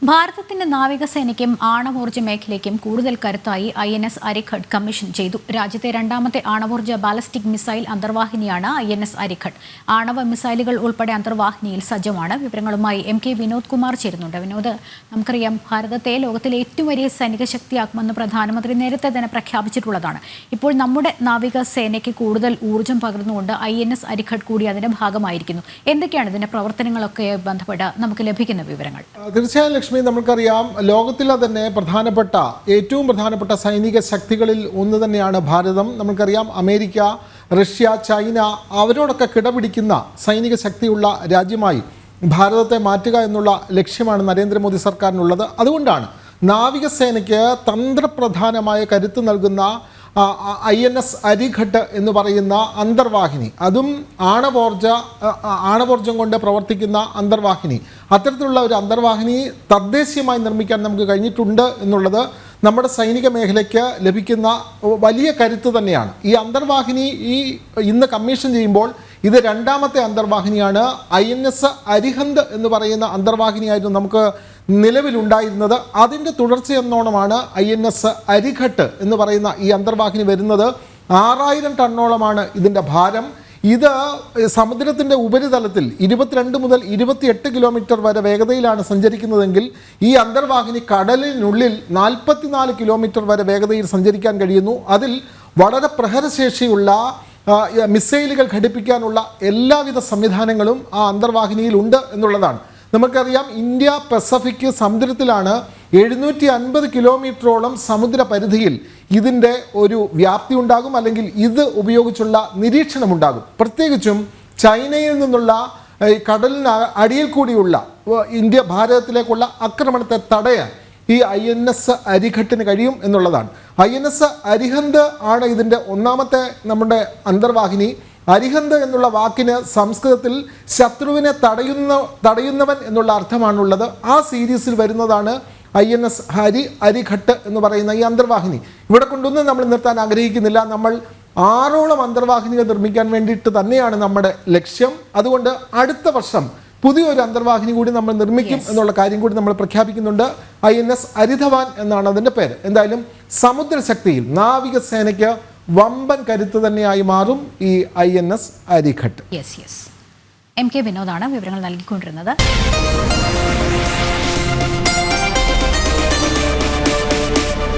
ഭാരതത്തിന്റെ നാവികസേനയ്ക്കും ആണവോർജ്ജ മേഖലയ്ക്കും കൂടുതൽ കരുത്തായി INS അരിഘട്ട് കമ്മീഷൻ ചെയ്തു. രാജ്യത്തെ രണ്ടാമത്തെ ആണവോർജ്ജ ബാലിസ്റ്റിക് മിസൈൽ അന്തർവാഹിനിയാണ് INS അരിഘട്ട്. ആണവ മിസൈലുകൾ ഉൾപ്പെടെ അന്തർവാഹിനിയിൽ സജ്ജമാണ്. വിവരങ്ങളുമായി MK വിനോദ് കുമാർ ചേരുന്നുണ്ട്. വിനോദ്, നമുക്കറിയാം ഭാരതത്തെ ലോകത്തിലെ ഏറ്റവും വലിയ സൈനിക ശക്തിയാക്കുമെന്ന് പ്രധാനമന്ത്രി നേരത്തെ തന്നെ പ്രഖ്യാപിച്ചിട്ടുള്ളതാണ്. ഇപ്പോൾ നമ്മുടെ നാവികസേനയ്ക്ക് കൂടുതൽ ഊർജ്ജം പകർന്നുകൊണ്ട് INS അരിഘട്ട് കൂടി അതിന്റെ ഭാഗമായിരിക്കുന്നു. എന്തൊക്കെയാണ് ഇതിന്റെ പ്രവർത്തനങ്ങളൊക്കെ ബന്ധപ്പെട്ട് നമുക്ക് ലഭിക്കുന്ന വിവരങ്ങൾ? തീർച്ചയായും ലക്ഷ്മി, നമുക്കറിയാം ലോകത്തിലെ തന്നെ ഏറ്റവും പ്രധാനപ്പെട്ട സൈനിക ശക്തികളിൽ ഒന്ന് തന്നെയാണ് ഭാരതം. നമുക്കറിയാം അമേരിക്ക, റഷ്യ, ചൈന അവരോടൊക്കെ കിടപിടിക്കുന്ന സൈനിക ശക്തിയുള്ള രാജ്യമായി ഭാരതത്തെ മാറ്റുക എന്നുള്ള ലക്ഷ്യമാണ് നരേന്ദ്രമോദി സർക്കാരിനുള്ളത്. അതുകൊണ്ടാണ് നാവികസേനയ്ക്ക് തന്ത്രപ്രധാനമായ കരുത്ത് നൽകുന്ന INS അരിഘട്ട് എന്ന് പറയുന്ന അന്തർവാഹിനി, അതും ആണവോർജം കൊണ്ട് പ്രവർത്തിക്കുന്ന അന്തർവാഹിനി, അത്തരത്തിലുള്ള ഒരു അന്തർവാഹിനി തദ്ദേശീയമായി നിർമ്മിക്കാൻ നമുക്ക് കഴിഞ്ഞിട്ടുണ്ട് എന്നുള്ളത് നമ്മുടെ സൈനിക മേഖലയ്ക്ക് ലഭിക്കുന്ന വലിയ കരുത്ത് തന്നെയാണ്. ഈ അന്തർവാഹിനി ഇന്ന് കമ്മീഷൻ ചെയ്യുമ്പോൾ ഇത് രണ്ടാമത്തെ അന്തർവാഹിനിയാണ്. INS അരിഹന്ത് എന്ന് പറയുന്ന അന്തർവാഹിനിയായിരുന്നു നമുക്ക് നിലവിലുണ്ടായിരുന്നത്. അതിൻ്റെ തുടർച്ചയെന്നോണമാണ് INS അരിഘട്ട് എന്ന് പറയുന്ന ഈ അന്തർവാഹിനി വരുന്നത്. 6000 ടണ്ണോളമാണ് ഇതിൻ്റെ ഭാരം. ഇത് സമുദ്രത്തിൻ്റെ ഉപരിതലത്തിൽ 22 മുതൽ 28 കിലോമീറ്റർ വരെ വേഗതയിലാണ് സഞ്ചരിക്കുന്നതെങ്കിൽ ഈ അന്തർവാഹിനി കടലിനുള്ളിൽ 44 കിലോമീറ്റർ വരെ വേഗതയിൽ സഞ്ചരിക്കാൻ കഴിയുന്നു. അതിൽ വളരെ പ്രഹരശേഷിയുള്ള മിസൈലുകൾ ഘടിപ്പിക്കാനുള്ള എല്ലാവിധ സംവിധാനങ്ങളും ആ അന്തർവാഹിനിയിൽ ഉണ്ട് എന്നുള്ളതാണ്. നമുക്കറിയാം ഇന്ത്യ പസഫിക് സമുദ്രത്തിലാണ് 750 കിലോമീറ്ററോളം സമുദ്ര പരിധിയിൽ ഇതിൻ്റെ ഒരു വ്യാപ്തി ഉണ്ടാകും, അല്ലെങ്കിൽ ഇത് ഉപയോഗിച്ചുള്ള നിരീക്ഷണമുണ്ടാകും. പ്രത്യേകിച്ചും ചൈനയിൽ നിന്നുള്ള കടലിന് അടിയിൽ കൂടിയുള്ള ഇന്ത്യ ഭാരതത്തിലേക്കുള്ള ആക്രമണത്തെ തടയാൻ ഈ INS അരിഘട്ടിന് കഴിയും എന്നുള്ളതാണ്. INS അരിഹന്ത് ആണ് ഇതിൻ്റെ ഒന്നാമത്തെ നമ്മുടെ അന്തർവാഹിനി. അരിഹന്ത് എന്നുള്ള വാക്കിന് സംസ്കൃതത്തിൽ ശത്രുവിനെ തടയുന്നവൻ എന്നുള്ള അർത്ഥമാണുള്ളത്. ആ സീരീസിൽ വരുന്നതാണ് INS അരിഘട്ട് എന്ന് പറയുന്ന ഈ അന്തർവാഹിനി. ഇവിടെ കൊണ്ടൊന്നും നമ്മൾ നിർത്താൻ ആഗ്രഹിക്കുന്നില്ല. നമ്മൾ 6ഓളം അന്തർവാഹിനികൾ നിർമ്മിക്കാൻ വേണ്ടിയിട്ട് തന്നെയാണ് നമ്മുടെ ലക്ഷ്യം. അതുകൊണ്ട് അടുത്ത വർഷം പുതിയൊരു അന്തർവാഹിനി കൂടി നമ്മൾ നിർമ്മിക്കും എന്നുള്ള കാര്യം കൂടി നമ്മൾ പ്രഖ്യാപിക്കുന്നുണ്ട്. INS അരിധവാൻ എന്നാണ് അതിൻ്റെ പേര്. എന്തായാലും സമുദ്രശക്തിയിൽ നാവികസേനയ്ക്ക് വമ്പൻ കരുത്ത് തന്നെയായി മാറും ഈ INS അരിഘട്ട്. MK വിനോദാണ് വിവരങ്ങൾ നൽകിക്കൊണ്ടിരുന്നത്.